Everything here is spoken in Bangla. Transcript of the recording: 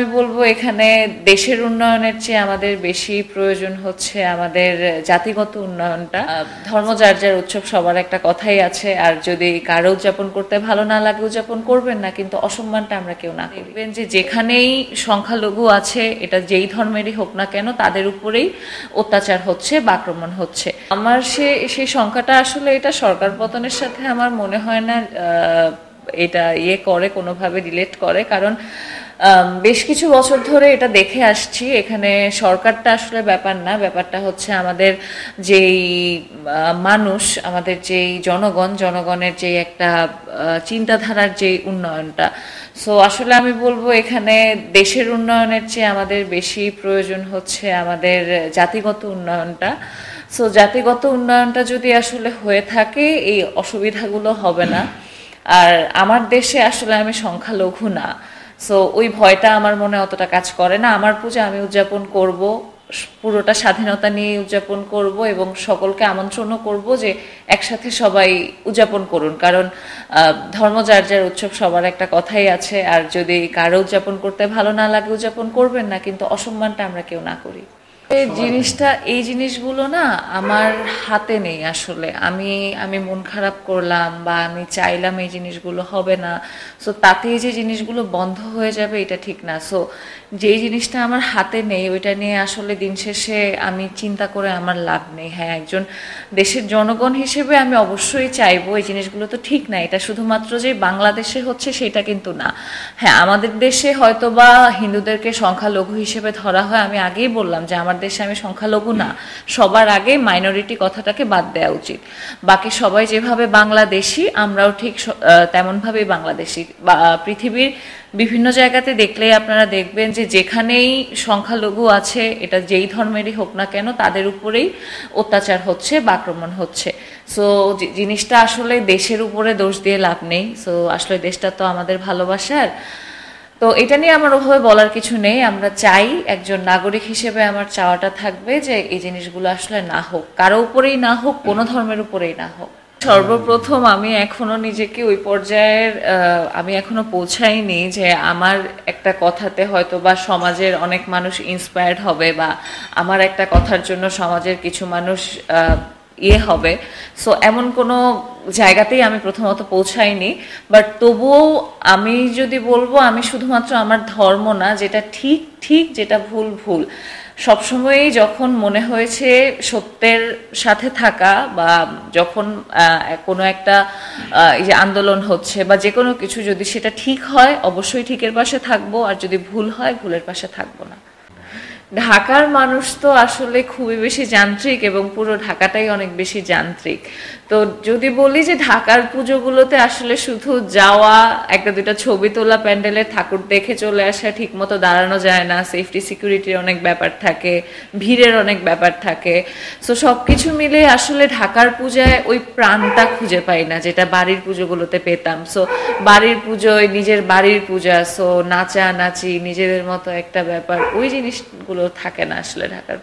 আমি বলবো এখানে দেশের উন্নয়নের চেয়ে আমাদের বেশি প্রয়োজন হচ্ছে আমাদের জাতিগত উন্নয়নটা। ধর্ম যার যার উৎসব, সবার একটা কথাই আছে, আর যদি কারো উদযাপন করতে ভালো না লাগে উদযাপন করবেন না, কিন্তু অসম্মানটা আমরা কেউ না। দেখবেন যে যেখানেই সংখ্যালঘু আছে, এটা যেই ধর্মেরই হোক না কেন, তাদের উপরেই অত্যাচার হচ্ছে বা আক্রমণ হচ্ছে। আমার সেই সংখ্যাটা আসলে এটা সরকার পতনের সাথে আমার মনে হয় না এটা করে কোনোভাবে রিলেট করে, কারণ বেশ কিছু বছর ধরে এটা দেখে আসছি। এখানে সরকারটা আসলে ব্যাপার না, ব্যাপারটা হচ্ছে আমাদের যেই মানুষ, আমাদের যেই জনগণের যেই একটা চিন্তাধারার যেই উন্নয়নটা। সো আসলে আমি বলবো এখানে দেশের উন্নয়নের চেয়ে আমাদের বেশি প্রয়োজন হচ্ছে আমাদের জাতিগত উন্নয়নটা। সো জাতিগত উন্নয়নটা যদি আসলে হয়ে থাকে, এই অসুবিধাগুলো হবে না। আর আমার দেশে আসলে আমি সংখ্যালঘু না, সো ওই ভয়টা আমার মনে অতটা কাজ করে না। আমার পূজা আমি উদযাপন করব, পুরোটা স্বাধীনতা নিয়ে উদযাপন করব এবং সকলকে আমন্ত্রণও করব যে একসাথে সবাই উদযাপন করুন, কারণ ধর্ম যার যার উৎসব, সবার একটা কথাই আছে। আর যদি কারো উদযাপন করতে ভালো না লাগে উদযাপন করবেন না, কিন্তু অসম্মানটা আমরা কেউ না করি। এই জিনিসগুলো না আমার হাতে নেই আসলে। আমি মন খারাপ করলাম বা আমি চাইলাম এই জিনিসগুলো হবে না, সো তাতেই যে জিনিসগুলো বন্ধ হয়ে যাবে এটা ঠিক না। সো যেই জিনিসটা আমার হাতে নেই ওইটা নিয়ে আসলে দিন শেষে আমি চিন্তা করে আমার লাভ নেই। হ্যাঁ, একজন দেশের জনগণ হিসেবে আমি অবশ্যই চাইবো এই জিনিসগুলো তো ঠিক না। এটা শুধুমাত্র যে বাংলাদেশে হচ্ছে সেটা কিন্তু না। হ্যাঁ, আমাদের দেশে হয়তো বা হিন্দুদেরকে সংখ্যালঘু হিসেবে ধরা হয়। আমি আগেই বললাম যে আমার দেশে আমি সংখ্যালঘু না, সবার আগে মাইনরিটি কথাটাকে বাদ দেওয়া উচিত। বাকি সবাই যেভাবে বাংলাদেশি, আমরাও ঠিক তেমনভাবেই বাংলাদেশি। পৃথিবীর বিভিন্ন জায়গাতে দেখলেই আপনারা দেখবেন যে যেখানেই সংখ্যালঘু আছে, এটা যেই ধর্মেরই হোক না কেন, তাদের উপরেই অত্যাচার হচ্ছে বা আক্রমণ হচ্ছে। সো জিনিসটা আসলে দেশের উপরে দোষ দিয়ে লাভ নেই। সো আসলে দেশটা তো আমাদের ভালোবাসার, তো এটা নিয়ে আমার ওভাবে বলার কিছু নেই। আমরা চাই, একজন নাগরিক হিসেবে আমার চাওয়াটা থাকবে যে এই জিনিসগুলো আসলে না হোক, কারো উপরেই না হোক, কোনো ধর্মের উপরেই না হোক। সর্বপ্রথম আমি এখনো নিজেকে ওই পর্যায়ের আমি এখনো পৌঁছাইনি যে আমার একটা কথাতে হয়তো বা সমাজের অনেক মানুষ ইন্সপায়ার্ড হবে বা আমার একটা কথার জন্য সমাজের কিছু মানুষ হবে। সো এমন কোনো জায়গাতেই আমি প্রথমত পৌঁছাইনি। বাট তবুও আমি যদি বলবো, আমি শুধুমাত্র আমার ধর্ম না, যেটা ঠিক ঠিক, যেটা ভুল ভুল, সবসময়ই যখন মনে হয়েছে সত্যের সাথে থাকা, বা যখন কোনো একটা এই যে আন্দোলন হচ্ছে বা যে কোনো কিছু, যদি সেটা ঠিক হয় অবশ্যই ঠিকের পাশে থাকবো, আর যদি ভুল হয় ভুলের পাশে থাকবো না। ঢাকার মানুষ তো আসলে খুবই বেশি যান্ত্রিক এবং পুরো ঢাকাটাই অনেক বেশি যান্ত্রিক। তো যদি বলি যে ঢাকার পুজোগুলোতে আসলে শুধু যাওয়া, একটা দুটা ছবি তোলা, প্যান্ডেলের ঠাকুর দেখে চলে আসা, ঠিক মতো দাঁড়ানো যায় না, সেফটি সিকিউরিটির অনেক ব্যাপার থাকে, ভিড়ের অনেক ব্যাপার থাকে। সো সব কিছু মিলে আসলে ঢাকার পূজায় ওই প্রাণটা খুঁজে পাই না যেটা বাড়ির পুজোগুলোতে পেতাম। সো বাড়ির পুজোয় নিজের বাড়ির পূজা, সো নাচা নাচি, নিজেদের মতো একটা ব্যাপার, ওই জিনিসগুলো থাকে না আসলে ঢাকার।